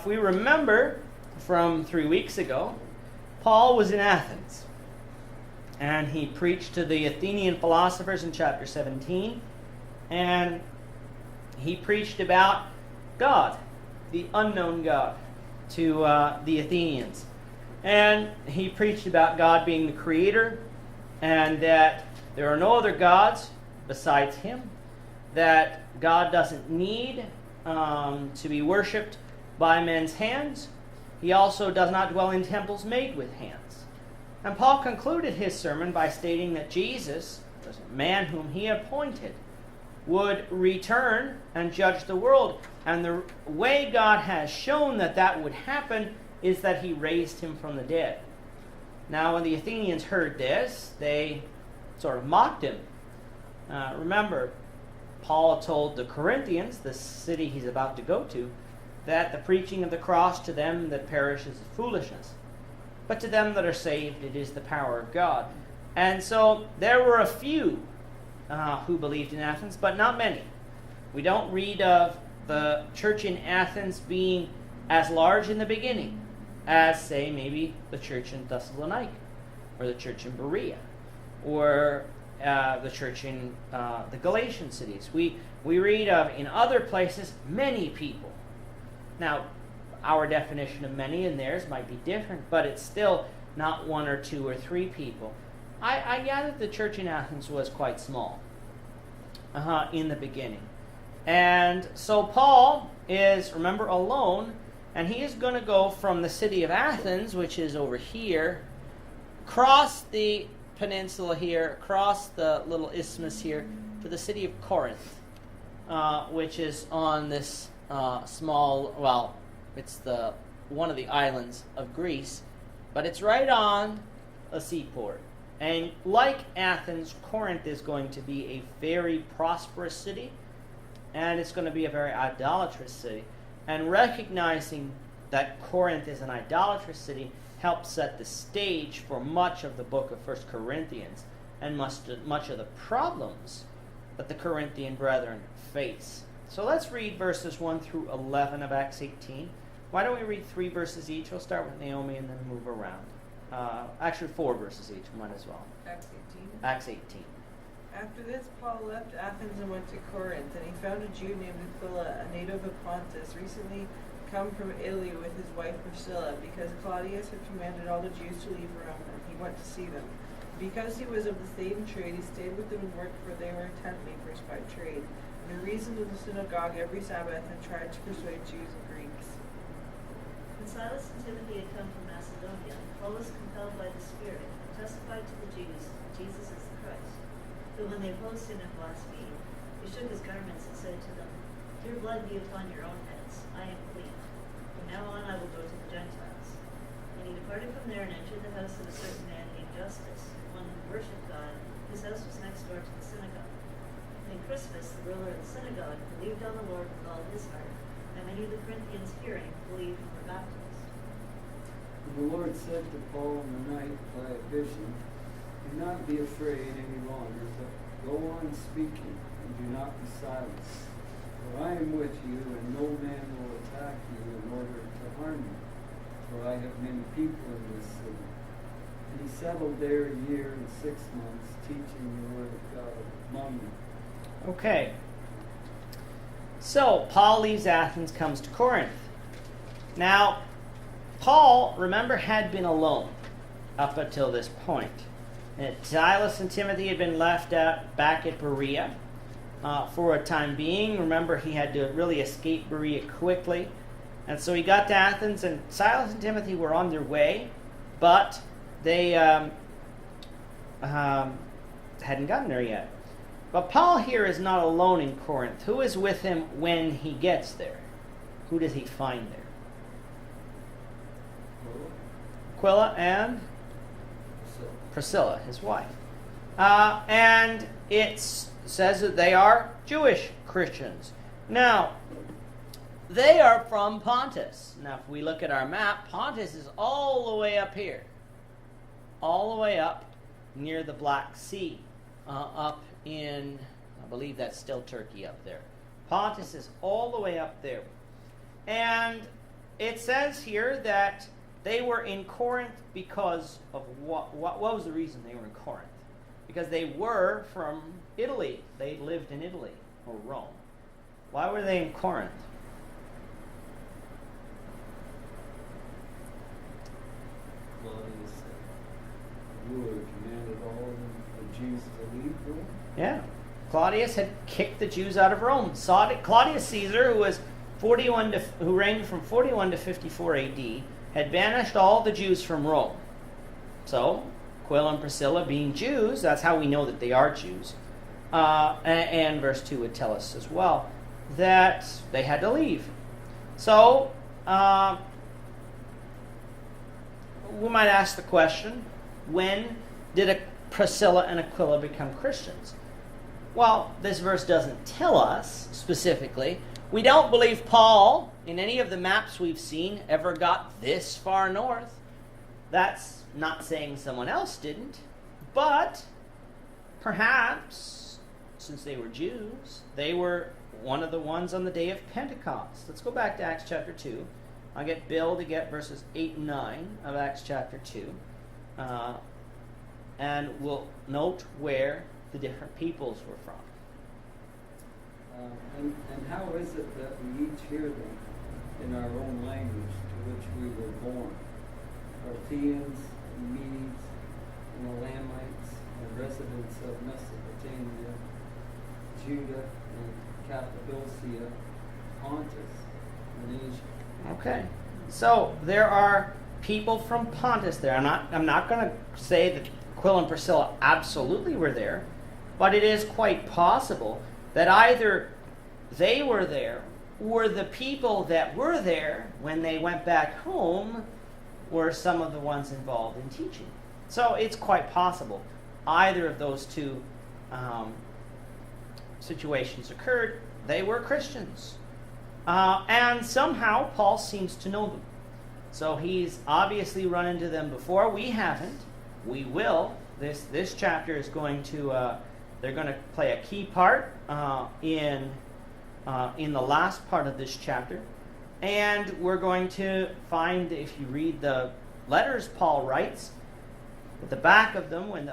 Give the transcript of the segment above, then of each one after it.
If we remember from 3 weeks ago, Paul was in Athens, and he preached to the Athenian philosophers in chapter 17, and he preached about God, the unknown God, to the Athenians. And he preached about God being the creator, and that there are no other gods besides him, that God doesn't need to be worshipped by men's hands. He also does not dwell in temples made with hands. And Paul concluded his sermon by stating that Jesus, was a man whom he appointed, would return and judge the world. And the way God has shown that that would happen is that he raised him from the dead. Now, when the Athenians heard this, they sort of mocked him. Remember, Paul told the Corinthians, the city he's about to go to, that the preaching of the cross to them that perish is foolishness, but to them that are saved it is the power of God. And so there were a few who believed in Athens, but not many. We don't read of the church in Athens being as large in the beginning as, say, maybe the church in Thessalonica, or the church in Berea, or the church in the Galatian cities. We read of, in other places, many people. Now, our definition of many and theirs might be different, but it's still not one or two or three people. I gather the church in Athens was quite small in the beginning. And so Paul is, remember, alone, and he is going to go from the city of Athens, which is over here, across the peninsula here, across the little isthmus here, to the city of Corinth, which is on this small, well, it's one of the islands of Greece, but it's right on a seaport. And like Athens, Corinth is going to be a very prosperous city, and it's going to be a very idolatrous city. And recognizing that Corinth is an idolatrous city helps set the stage for much of the book of 1 Corinthians and much of the problems that the Corinthian brethren face. So let's read verses 1 through 11 of Acts 18. Why don't we read 3 verses each? We'll start with Naomi and then move around. Actually, 4 verses each. Might as well. Acts 18. Acts 18. After this, Paul left Athens and went to Corinth, and he found a Jew named Aquila, a native of Pontus, recently come from Italy with his wife Priscilla, because Claudius had commanded all the Jews to leave Rome, and he went to see them. Because he was of the same trade, he stayed with them and worked, for they were tent makers by trade. And he reasoned in the synagogue every Sabbath and tried to persuade Jews and Greeks. When Silas and Timothy had come from Macedonia, Paul was compelled by the Spirit and testified to the Jews that Jesus is the Christ. But when they opposed him and blasphemed, he shook his garments and said to them, "Your blood be upon your own heads. I am clean. From now on I will go to the Gentiles." And he departed from there and entered the house of a certain man named Justus, one who worshipped God. His house was next door to the synagogue. And Crispus, the ruler of the synagogue, believed on the Lord with all his heart, and many of the Corinthians hearing believed and were baptized. And the Lord said to Paul in the night by a vision, "Do not be afraid any longer, but go on speaking, and do not be silent. For I am with you, and no man will attack you in order to harm you. For I have many people in this city." And he settled there a year and 6 months, teaching the word of God among them. Okay. So, Paul leaves Athens, comes to Corinth. Now, Paul, remember, had been alone up until this point. And Silas and Timothy had been left back at Berea for a time being. Remember, he had to really escape Berea quickly. And so he got to Athens, and Silas and Timothy were on their way, but they hadn't gotten there yet. But Paul here is not alone in Corinth. Who is with him when he gets there? Who does he find there? Aquila and Priscilla, his wife. And it says that they are Jewish Christians. Now, they are from Pontus. Now, if we look at our map, Pontus is all the way up here. All the way up near the Black Sea. Up in, I believe that's still Turkey up there. Pontus is all the way up there. And it says here that they were in Corinth because of what was the reason they were in Corinth? Because they were from Italy. They lived in Italy or Rome. Why were they in Corinth? Claudius ruler commanded all of the Jews to leave Rome. Yeah. Claudius had kicked the Jews out of Rome. Claudius Caesar, who reigned from 41 to 54 AD, had banished all the Jews from Rome. So, Aquila and Priscilla being Jews, that's how we know that they are Jews. And verse 2 would tell us as well that they had to leave. So, we might ask the question, when did Priscilla and Aquila become Christians? Well, this verse doesn't tell us specifically. We don't believe Paul, in any of the maps we've seen, ever got this far north. That's not saying someone else didn't, but perhaps, since they were Jews, they were one of the ones on the day of Pentecost. Let's go back to Acts chapter 2. I'll get Bill to get verses 8 and 9 of Acts chapter 2. And we'll note where the different peoples were from. And how is it that we each hear them in our own language to which we were born? Parthians, and Medes, and Elamites, and residents of Mesopotamia, Judah, and Cappadocia, Pontus, and Asia. Okay. So there are people from Pontus there. I'm not going to say that Aquila and Priscilla absolutely were there, but it is quite possible that either they were there or the people that were there when they went back home were some of the ones involved in teaching. So it's quite possible either of those two situations occurred. They were Christians. And somehow Paul seems to know them. So he's obviously run into them before. We haven't. We will. This chapter is going to, they're going to play a key part in the last part of this chapter. And we're going to find, if you read the letters Paul writes, at the back of them, when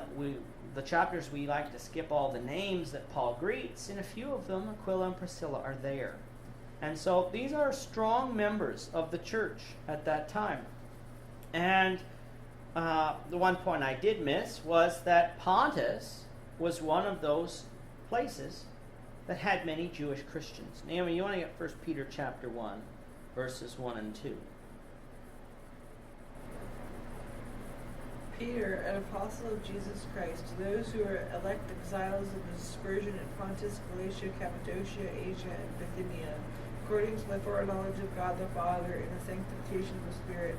the chapters we like to skip all the names that Paul greets, in a few of them, Aquila and Priscilla are there. And so these are strong members of the church at that time. And the one point I did miss was that Pontus was one of those places that had many Jewish Christians. Naomi, you want to get 1 Peter chapter 1, verses 1 and 2. Peter, an apostle of Jesus Christ, to those who are elect exiles of the dispersion in Pontus, Galatia, Cappadocia, Asia, and Bithynia, according to the foreknowledge of God the Father and the sanctification of the Spirit,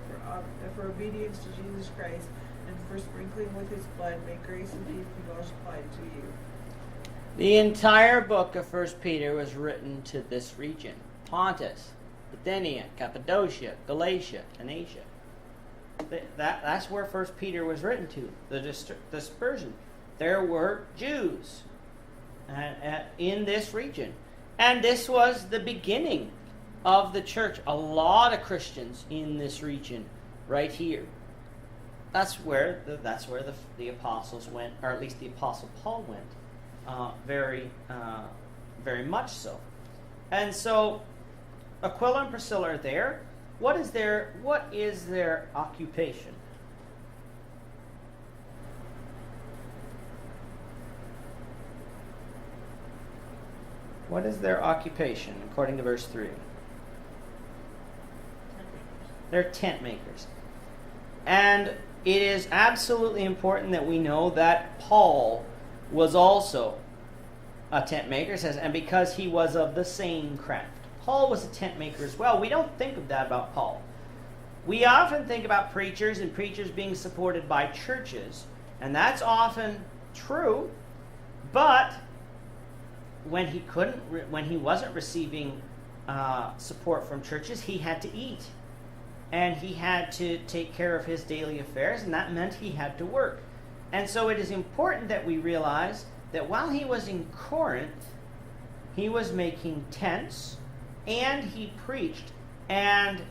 for obedience to Jesus Christ, and for sprinkling with his blood, may grace and peace be multiplied to you. The entire book of 1 Peter was written to this region: Pontus, Bithynia, Cappadocia, Galatia, and Asia. That's where 1 Peter was written to, the dispersion. There were Jews in this region. And this was the beginning of the church. A lot of Christians in this region right here. That's where the apostles went, or at least the apostle Paul went. Very much so. And so Aquila and Priscilla are there. What is their occupation? What is their occupation, according to verse 3? They're tent makers. And it is absolutely important that we know that Paul was also a tent maker, says, and because he was of the same craft. Paul was a tent maker as well. We don't think of that about Paul. We often think about preachers and preachers being supported by churches, and that's often true, but when he wasn't receiving support from churches, he had to eat, and he had to take care of his daily affairs, and that meant he had to work. And so it is important that we realize that while he was in Corinth, he was making tents, and he preached. And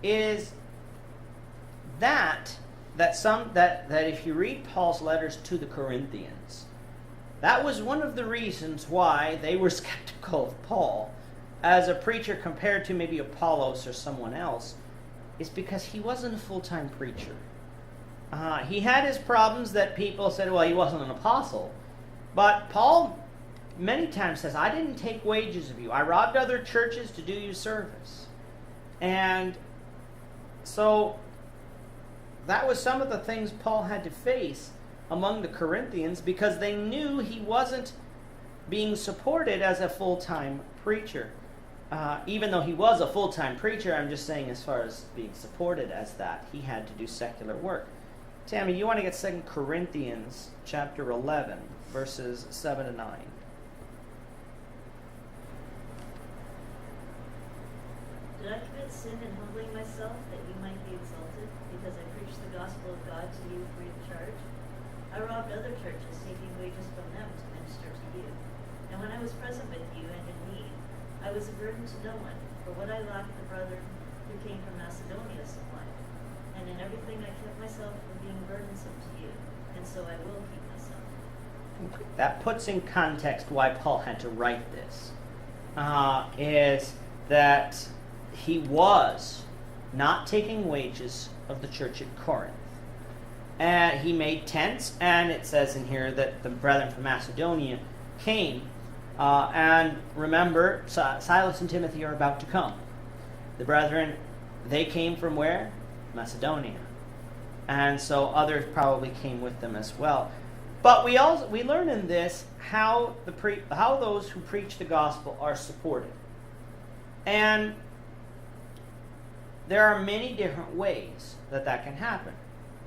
is that if you read Paul's letters to the Corinthians, that was one of the reasons why they were skeptical of Paul as a preacher compared to maybe Apollos or someone else, is because he wasn't a full-time preacher. He had his problems that people said, well, he wasn't an apostle. But Paul many times says, I didn't take wages of you. I robbed other churches to do you service. And so that was some of the things Paul had to face among the Corinthians, because they knew he wasn't being supported as a full-time preacher. Even though he was a full-time preacher, I'm just saying as far as being supported as that, he had to do secular work. Tammy, you want to get 2 Corinthians chapter 11, verses 7 to 9. Did I commit sin in humbling myself that you might be exalted, because I preached the gospel of God to you free of charge? I robbed other churches, taking wages from them to minister to you. And when I was present with you and in need, I was a burden to no one, for what I lacked the brethren who came from Macedonia supplied. And in everything I kept myself from being burdensome to you, and so I will keep myself. That puts in context why Paul had to write this, is that he was not taking wages of the church at Corinth. And he made tents, and it says in here that the brethren from Macedonia came. And remember, Silas and Timothy are about to come. The brethren, they came from where? Macedonia. And so others probably came with them as well. But we learn in this how those who preach the gospel are supported. And there are many different ways that can happen.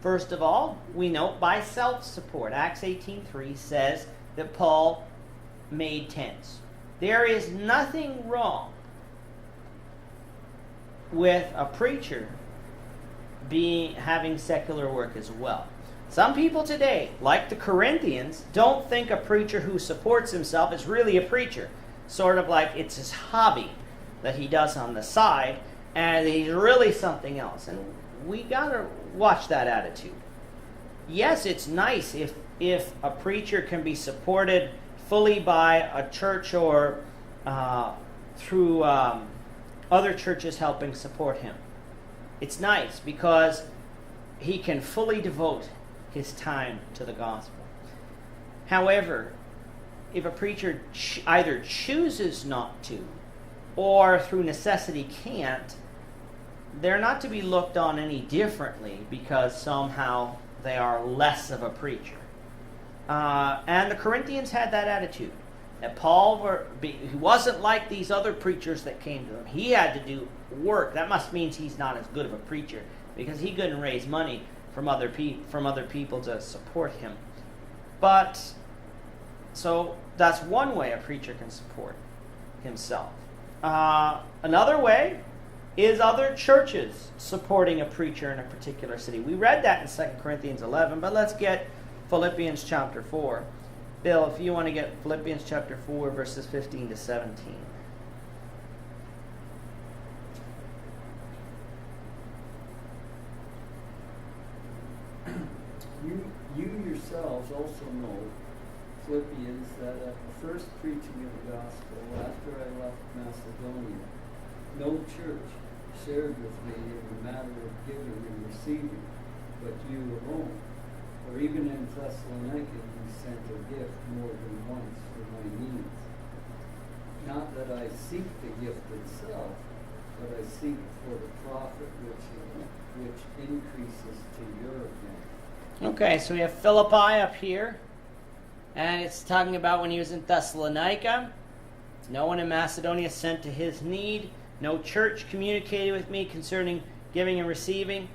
First of all, we note by self-support. Acts 18:3 says that Paul made tents. There is nothing wrong with a preacher having secular work as well. Some people today, like the Corinthians, don't think a preacher who supports himself is really a preacher. Sort of like it's his hobby that he does on the side, and he's really something else. And we gotta watch that attitude. Yes, it's nice if a preacher can be supported fully by a church or through other churches helping support him. It's nice because he can fully devote his time to the gospel. However, if a preacher either chooses not to or through necessity can't, they're not to be looked on any differently because somehow they are less of a preacher. And the Corinthians had that attitude. That Paul, he wasn't like these other preachers that came to him. He had to do work. That must mean he's not as good of a preacher because he couldn't raise money from other people to support him. But, so that's one way a preacher can support himself. Another way is other churches supporting a preacher in a particular city. We read that in 2 Corinthians 11, but let's get Philippians chapter 4. Bill, if you want to get Philippians chapter 4, verses 15 to 17. You yourselves also know, Philippians, that at the first preaching of the gospel, after I left Macedonia, no church shared with me in the matter of giving and receiving, but you alone. For even in Thessalonica you sent a gift more than once for my needs. Not that I seek the gift itself, but I seek for the profit which increases to your account. Okay, so we have Philippi up here, and it's talking about when he was in Thessalonica. No one in Macedonia sent to his need. No church communicated with me concerning giving and receiving,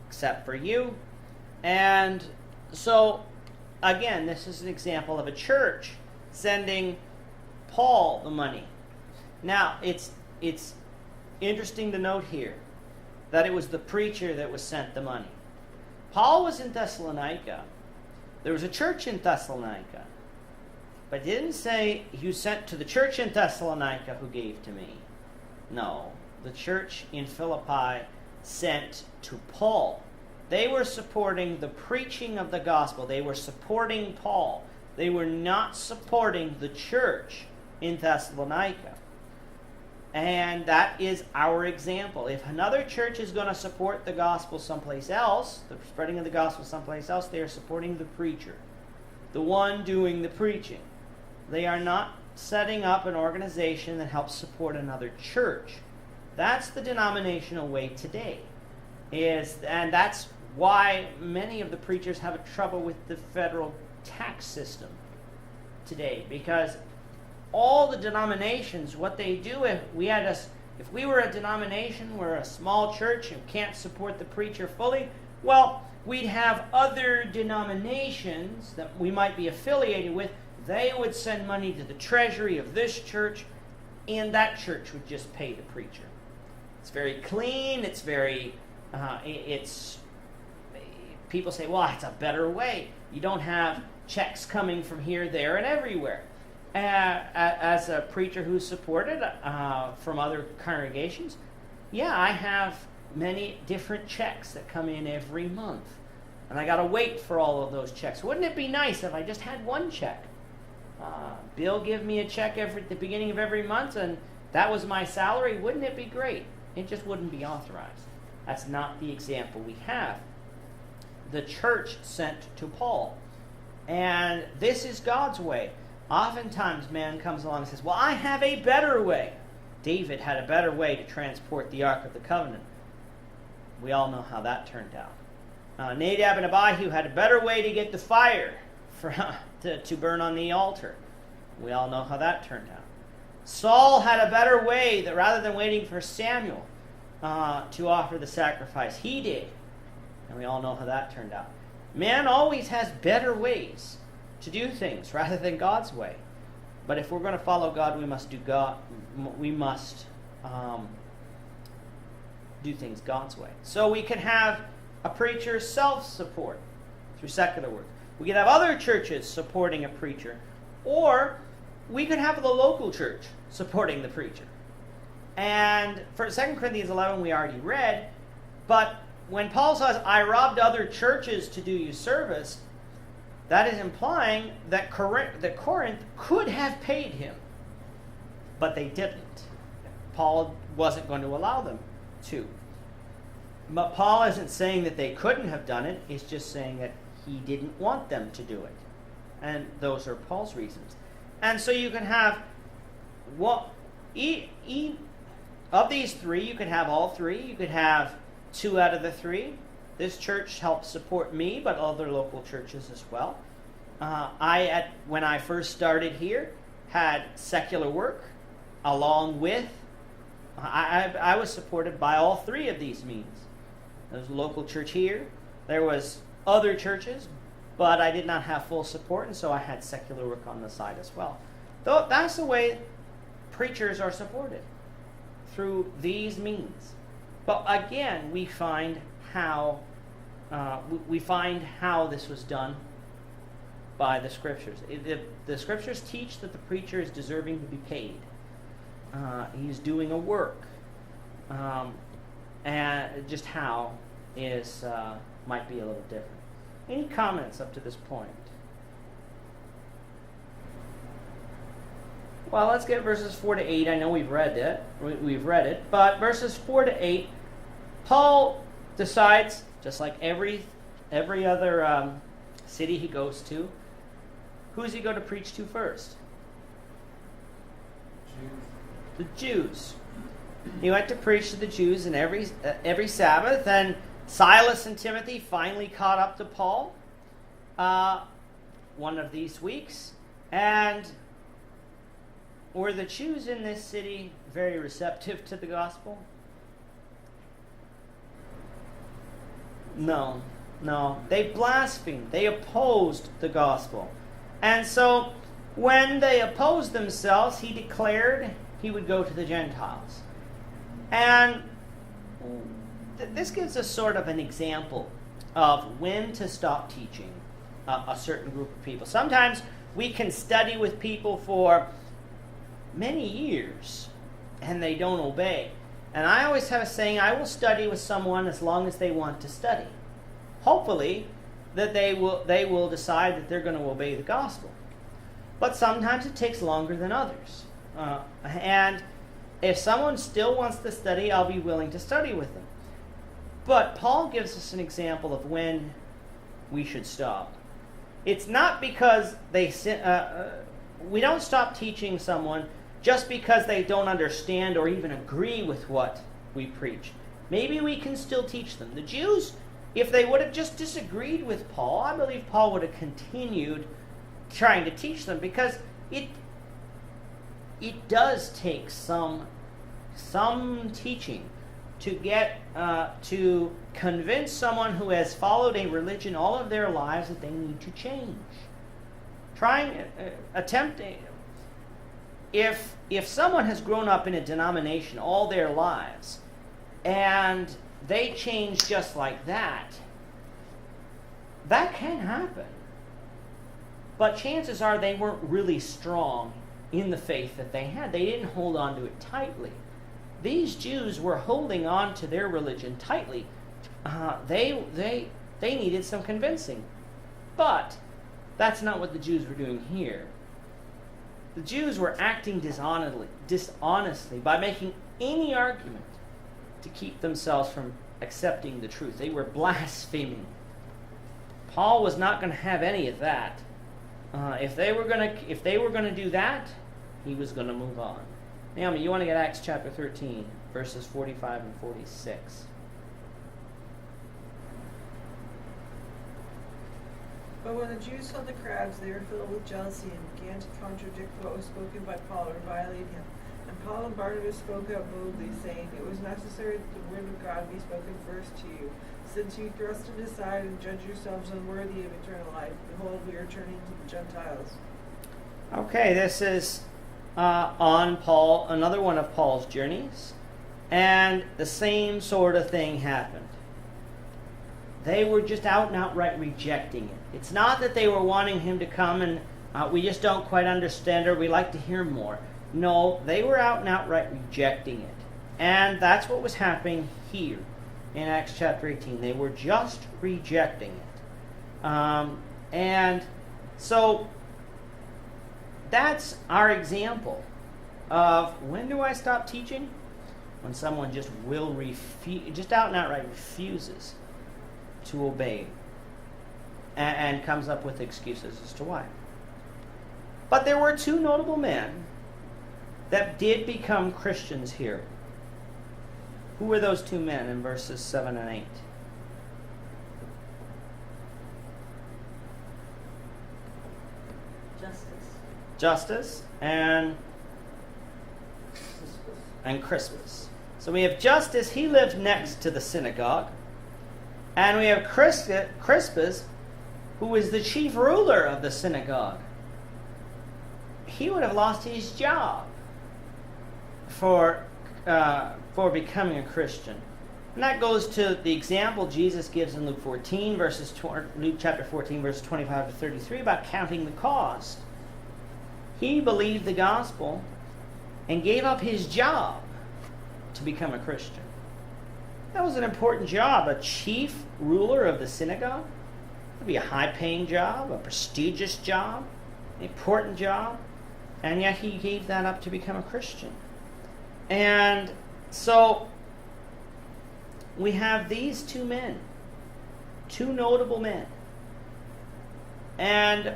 except for you. And so, again, this is an example of a church sending Paul the money. Now, it's interesting to note here that it was the preacher that was sent the money. Paul was in Thessalonica. There was a church in Thessalonica. But it didn't say you sent to the church in Thessalonica who gave to me. No. the church in Philippi sent to Paul. They were supporting the preaching of the gospel. They were supporting Paul. They were not supporting the church in Thessalonica. And that is our example. If another church is going to support the gospel someplace else, the spreading of the gospel someplace else, they are supporting the preacher, the one doing the preaching. They are not setting up an organization that helps support another church. That's the denominational way today. And that's why many of the preachers have trouble with the federal tax system today, because all the denominations, what they do, if we were a denomination, we're a small church and can't support the preacher fully, well, we'd have other denominations that we might be affiliated with. They would send money to the treasury of this church, and that church would just pay the preacher. It's very clean. It's very, people say, well, it's a better way. You don't have checks coming from here, there, and everywhere. As a preacher who's supported from other congregations, yeah, I have many different checks that come in every month. And I got to wait for all of those checks. Wouldn't it be nice if I just had one check? Bill give me a check at the beginning of every month, and that was my salary. Wouldn't it be great? It just wouldn't be authorized. That's not the example we have. The church sent to Paul. And this is God's way. Oftentimes man comes along and says, well, I have a better way. David had a better way to transport the Ark of the Covenant. We all know how that turned out. Nadab and Abihu had a better way to get the fire to burn on the altar. We all know how that turned out. Saul had a better way that rather than waiting for Samuel to offer the sacrifice, he did. And we all know how that turned out. Man always has better ways to do things rather than God's way. But if we're going to follow God, we must do things God's way. So we can have a preacher's self-support through secular work. We could have other churches supporting a preacher, or we could have the local church supporting the preacher. And for 2 Corinthians 11 we already read, but when Paul says, I robbed other churches to do you service, that is implying that Corinth could have paid him, but they didn't. Paul wasn't going to allow them to. But Paul isn't saying that they couldn't have done it. He's just saying that he didn't want them to do it. And those are Paul's reasons. And so you can have, of these three, you could have all three. You could have 2 out of the 3. This church helps support me, but other local churches as well. When I first started here, had secular work along with, I was supported by all 3 of these means. There was a local church here. There was other churches, but I did not have full support, and so I had secular work on the side as well. Though that's the way preachers are supported, through these means. But again, we find how this was done by the Scriptures. The Scriptures teach that the preacher is deserving to be paid. He's doing a work. And just how might be a little different. Any comments up to this point? Well, let's get verses 4 to 8. I know we've read it, but verses 4 to 8, Paul decides, just like every other city he goes to, who's he going to preach to first? The Jews. He went to preach to the Jews in every Sabbath, and Silas and Timothy finally caught up to Paul one of these weeks. And were the Jews in this city very receptive to the gospel? No. They blasphemed. They opposed the gospel. And so when they opposed themselves, he declared he would go to the Gentiles. And this gives us sort of an example of when to stop teaching a certain group of people. Sometimes we can study with people for many years and they don't obey. And I always have a saying, I will study with someone as long as they want to study. Hopefully, that they will decide that they're going to obey the gospel. But sometimes it takes longer than others. And if someone still wants to study, I'll be willing to study with them. But Paul gives us an example of when we should stop. It's not because we don't stop teaching someone just because they don't understand or even agree with what we preach. Maybe we can still teach them. The Jews, if they would have just disagreed with Paul, I believe Paul would have continued trying to teach them, because it does take some teaching to get to convince someone who has followed a religion all of their lives that they need to change. Attempting. If someone has grown up in a denomination all their lives and they change just like that can happen. But chances are they weren't really strong in the faith that they had. They didn't hold on to it tightly. These Jews were holding on to their religion tightly. They needed some convincing. But that's not what the Jews were doing here. The Jews were acting dishonestly by making any argument to keep themselves from accepting the truth. They were blaspheming. Paul was not going to have any of that. If they were going to do that, he was going to move on. Naomi, you want to get Acts chapter 13, verses 45 and 46. But when the Jews saw the crowds, they were filled with jealousy and began to contradict what was spoken by Paul or violate him. And Paul and Barnabas spoke out boldly, saying, "It was necessary that the word of God be spoken first to you. Since you thrust it aside and judge yourselves unworthy of eternal life, behold, we are turning to the Gentiles." Okay, this is on Paul, another one of Paul's journeys, and the same sort of thing happened. They were just out and outright rejecting it. It's not that they were wanting him to come and we just don't quite understand, or we like to hear more. No, they were out and outright rejecting it. And that's what was happening here in Acts chapter 18. They were just rejecting it. And so that's our example of when do I stop teaching? When someone just just out and outright refuses to obey and comes up with excuses as to why. But there were two notable men that did become Christians here. Who were those two men in verses 7 and 8? Justus and Crispus. So we have Justus, he lived next to the synagogue. And we have Crispus, who was the chief ruler of the synagogue. He would have lost his job for becoming a Christian. And that goes to the example Jesus gives in Luke chapter 14, verses 25 to 33, about counting the cost. He believed the gospel and gave up his job to become a Christian. That was an important job. A chief ruler of the synagogue. It would be a high-paying job, a prestigious job, an important job. And yet he gave that up to become a Christian. And so we have these two men, two notable men. And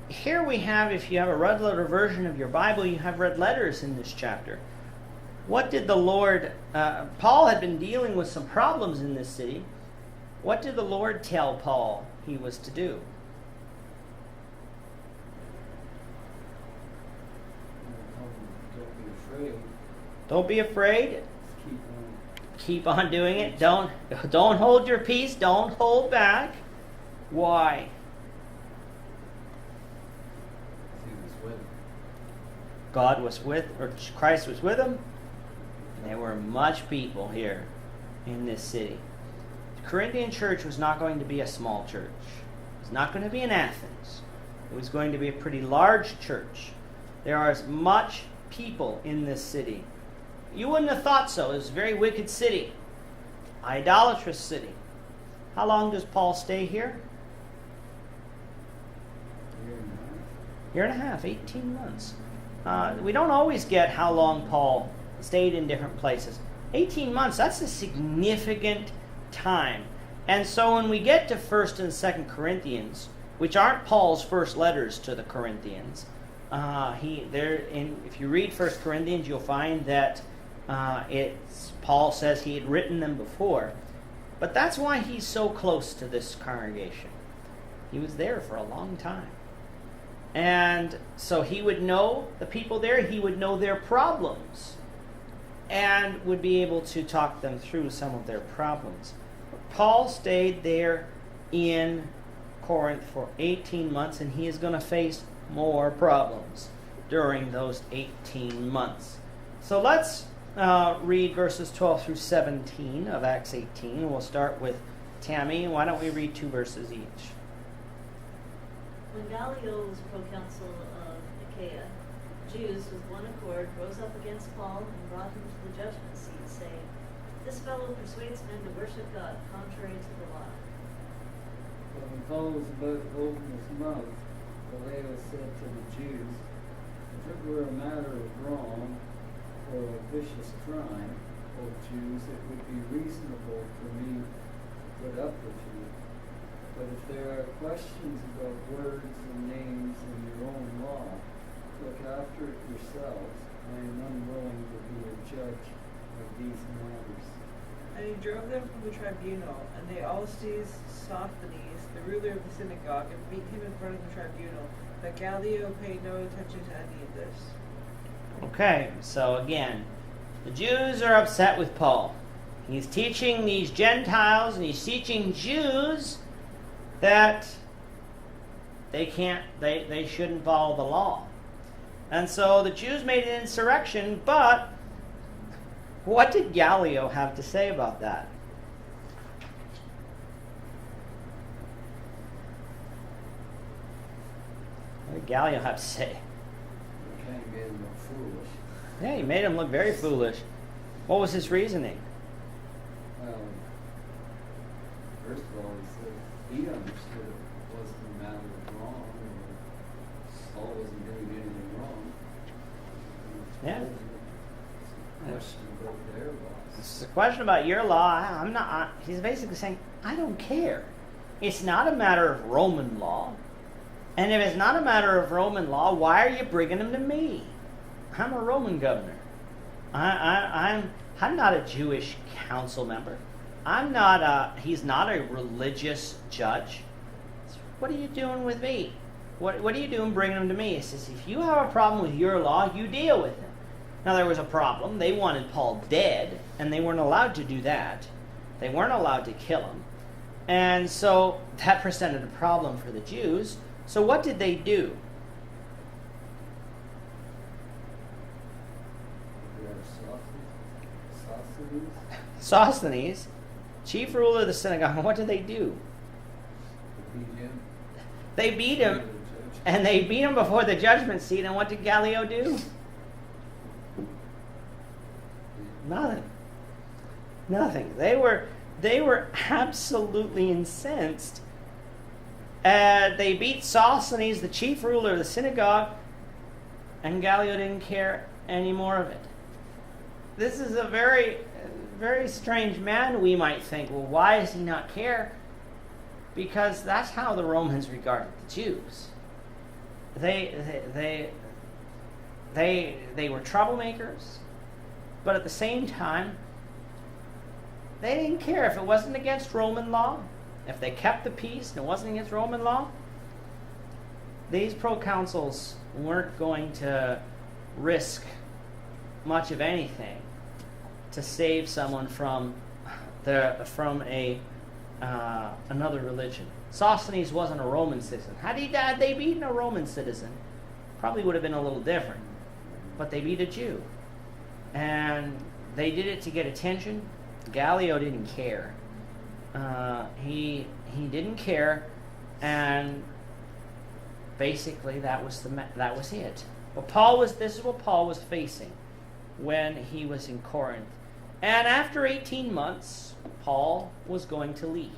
here we have, if you have a red letter version of your Bible, you have red letters in this chapter. What did the Lord, Paul had been dealing with some problems in this city. What did the Lord tell Paul he was to do? Don't be afraid. Don't be afraid. Keep Keep on doing it. Don't hold your peace. Don't hold back. Why? He was with him. God was Christ was with him. And there were much people here in this city. The Corinthian church was not going to be a small church. It was not going to be in Athens. It was going to be a pretty large church. There are as much people in this city You wouldn't have thought so. It was a very wicked city, idolatrous city. How long does Paul stay here? Year and a half, 18 months. We don't always get how long Paul stayed in different places. 18 months, that's a significant time. And so when we get to 1st and 2nd Corinthians, which aren't Paul's first letters to the Corinthians, if you read 1 Corinthians, you'll find that Paul says he had written them before. But that's why he's so close to this congregation. He was there for a long time. And so he would know the people there, he would know their problems, and would be able to talk them through some of their problems. Paul stayed there in Corinth for 18 months, and he is going to face more problems during those 18 months. So let's read verses 12 through 17 of Acts 18. We'll start with Tammy. Why don't we read 2 verses each? When Gallio was proconsul of Achaia, Jews with one accord rose up against Paul and brought him to the judgment seat, saying, "This fellow persuades men to worship God contrary to the law." But when Paul was about to open his mouth, Gallio said to the Jews, "If it were a matter of wrong or a vicious crime, O Jews, it would be reasonable for me to put up with you. But if there are questions about words and names in your own law, look after it yourselves. I am unwilling to be a judge of these matters." And he drove them from the tribunal, and they all seized Sosthenes, the ruler of the synagogue, and beat him in front of the tribunal. But Gallio paid no attention to any of this. Okay, so again, the Jews are upset with Paul. He's teaching these Gentiles, and he's teaching Jews that they shouldn't follow the law. And so the Jews made an insurrection, but what did Gallio have to say about that? What did Gallio have to say? You can't get him foolish. Yeah, he made him look very foolish. What was his reasoning? First of all, he said he understood it wasn't a matter of wrong, or Paul wasn't doing anything wrong. Yeah. It's a question about their laws. It's a question about your law. He's basically saying, I don't care. It's not a matter of Roman law. And if it's not a matter of Roman law, why are you bringing him to me? I'm a Roman governor. I'm not a Jewish council member. He's not a religious judge. So what are you doing with me? What are you doing bringing him to me? He says, if you have a problem with your law, you deal with him. Now there was a problem. They wanted Paul dead, and they weren't allowed to do that. They weren't allowed to kill him. And so that presented a problem for the Jews. So what did they do? Sosthenes, chief ruler of the synagogue, what did they do? They beat him, and they beat him before the judgment seat, and what did Gallio do? Nothing. They were absolutely incensed. They beat Sosthenes, the chief ruler of the synagogue, and Gallio didn't care any more of it. This is a very, very strange man, we might think. Well, why does he not care? Because that's how the Romans regarded the Jews. They were troublemakers, but at the same time, they didn't care if it wasn't against Roman law. If they kept the peace and it wasn't against Roman law, these proconsuls weren't going to risk much of anything to save someone from another religion. Sosthenes wasn't a Roman citizen. Had they beaten a Roman citizen, probably would have been a little different. But they beat a Jew. And they did it to get attention. Gallio didn't care. He didn't care, and basically that was it. This is what Paul was facing. when he was in Corinth. And after 18 months, Paul was going to leave.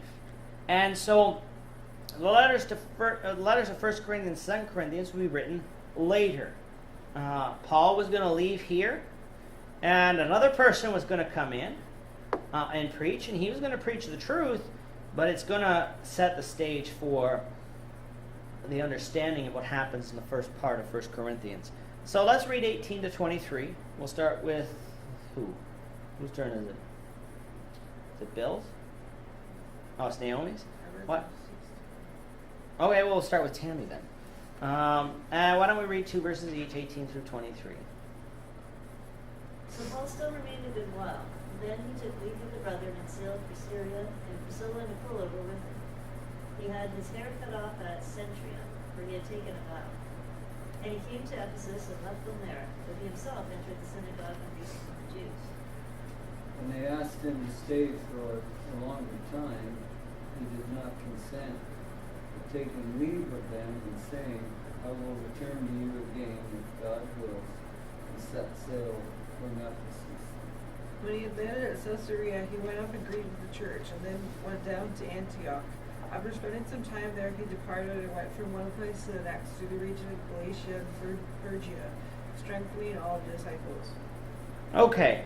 And so the letters of 1 Corinthians and 2 Corinthians will be written later. Paul was going to leave here, and another person was going to come in and preach, and he was going to preach the truth, but it's going to set the stage for the understanding of what happens in the first part of 1 Corinthians. So let's read 18 to 23. We'll start with who? Whose turn is it? Is it Bill's? Oh, it's Naomi's? What? Okay, we'll start with Tammy then. And why don't we read 2 verses each, 18 through 23. So Paul still remained a good while. Then he took leave of the brethren and sailed for Syria, and Priscilla and Aquila were with him. He had his hair cut off at Centurion, for he had taken a vow. And he came to Ephesus and left them there, but he himself entered the synagogue and reasoned with the Jews. When they asked him to stay for a longer time, he did not consent, but taking leave of them and saying, I will return to you again if God wills, and set sail from Ephesus. When he had landed at Caesarea, he went up and greeted the church, and then went down to Antioch. After spending some time there, he departed and went from one place to the next through the region of Galatia and Phrygia, strengthening all the disciples. Okay.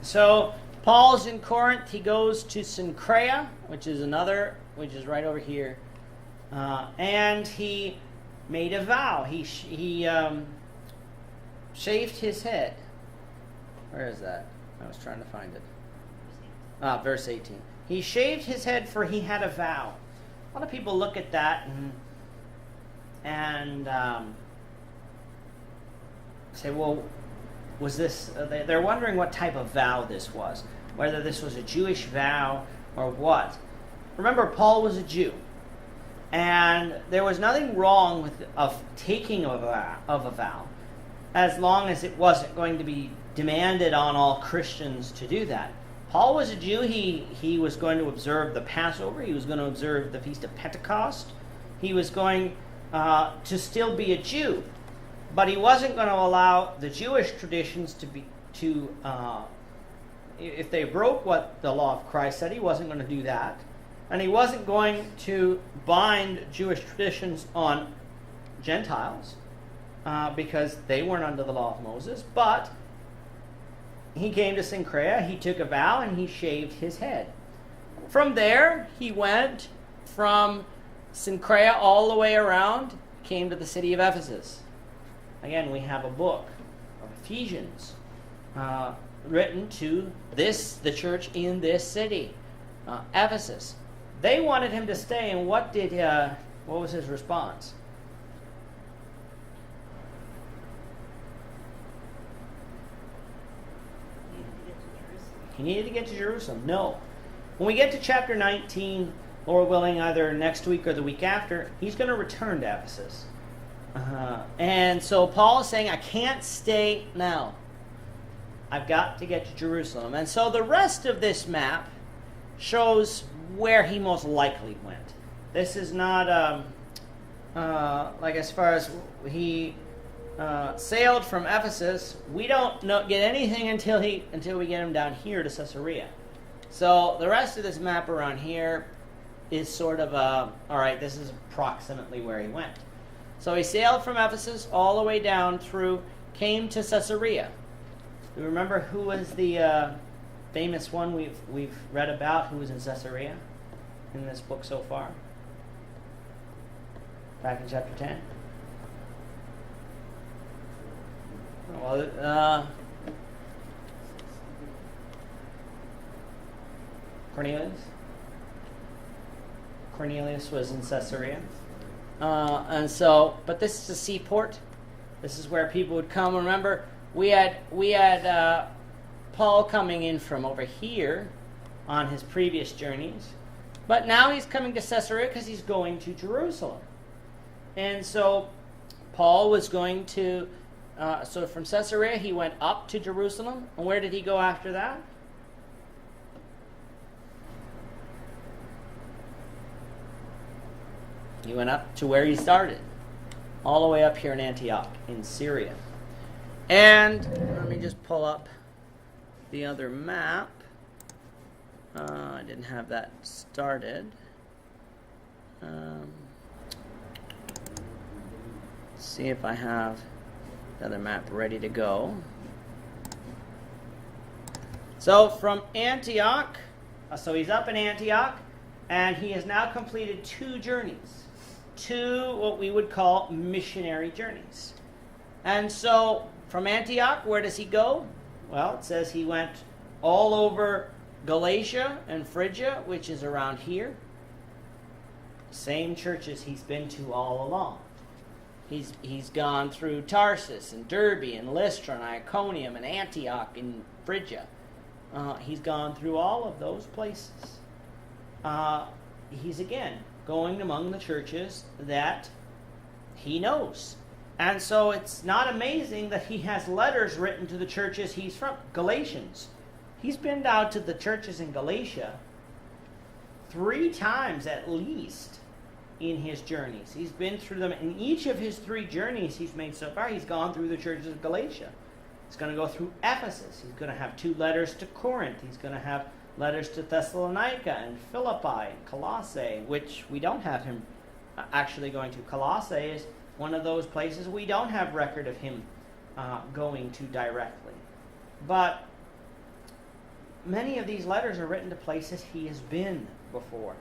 So Paul's in Corinth. He goes to Cenchrea, which is right over here. And he made a vow. He shaved his head. Where is that? I was trying to find it. Verse 18. He shaved his head, for he had a vow. A lot of people look at that and say, well, was this... they're wondering what type of vow this was. Whether this was a Jewish vow or what. Remember, Paul was a Jew. And there was nothing wrong of taking a vow, as long as it wasn't going to be demanded on all Christians to do that. Paul was a Jew. He was going to observe the Passover. He was going to observe the Feast of Pentecost. He was going to still be a Jew. But he wasn't going to allow the Jewish traditions if they broke what the law of Christ said, he wasn't going to do that. And he wasn't going to bind Jewish traditions on Gentiles because they weren't under the law of Moses. But he came to Cenchrea, he took a vow, and he shaved his head. From there, he went from Cenchrea all the way around, came to the city of Ephesus. Again, we have a book of Ephesians written to the church in this city, Ephesus. They wanted him to stay, and what was his response? He needed to get to Jerusalem. No. When we get to chapter 19, Lord willing, either next week or the week after, he's going to return to Ephesus. And so Paul is saying, I can't stay now. I've got to get to Jerusalem. And so the rest of this map shows where he most likely went. This is not like as far as he sailed from Ephesus. We don't get anything until we get him down here to Caesarea. So the rest of this map around here is sort of all right, this is approximately where he went. So he sailed from Ephesus all the way down through, came to Caesarea. Do you remember who was the famous one we've read about who was in Caesarea in this book so far? Back in chapter 10. Well, Cornelius was in Caesarea. And so, but this is a seaport. This is where people would come. Remember, we had Paul coming in from over here on his previous journeys. But now he's coming to Caesarea because he's going to Jerusalem. And so Paul was going to, so from Caesarea he went up to Jerusalem. And where did he go after that? He went up to where he started, all the way up here in Antioch, in Syria. And let me just pull up the other map. I didn't have that started. Let's see if I have the other map ready to go. So from Antioch, so he's up in Antioch, and he has now completed 2 journeys, 2 what we would call missionary journeys. And so from Antioch, where does he go? Well, it says he went all over Galatia and Phrygia, which is around here. Same churches he's been to all along. He's gone through Tarsus and Derbe and Lystra and Iconium and Antioch and Phrygia. He's gone through all of those places. He's again going among the churches that he knows. And so it's not amazing that he has letters written to the churches he's from. Galatians. He's been down to the churches in Galatia 3 times at least in his journeys. He's been through them. In each of his 3 journeys he's made so far, he's gone through the churches of Galatia. He's going to go through Ephesus. He's going to have 2 letters to Corinth. He's going to have letters to Thessalonica and Philippi and Colossae, which we don't have him actually going to. Colossae is one of those places we don't have record of him going to directly. But many of these letters are written to places he has been before.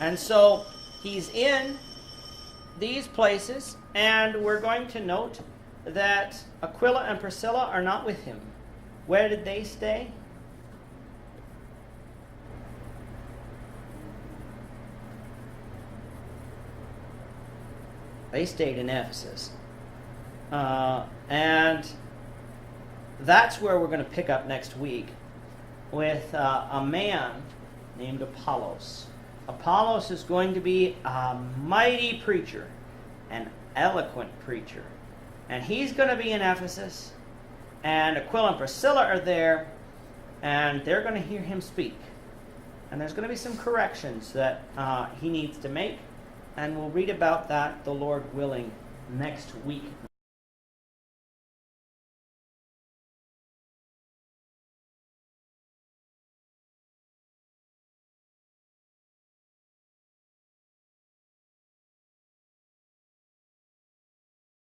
And so he's in these places, and we're going to note that Aquila and Priscilla are not with him. Where did they stay? They stayed in Ephesus. And that's where we're going to pick up next week with a man named Apollos. Apollos is going to be a mighty preacher, an eloquent preacher. And he's going to be in Ephesus, and Aquila and Priscilla are there, and they're going to hear him speak. And there's going to be some corrections that he needs to make, and we'll read about that, the Lord willing, next week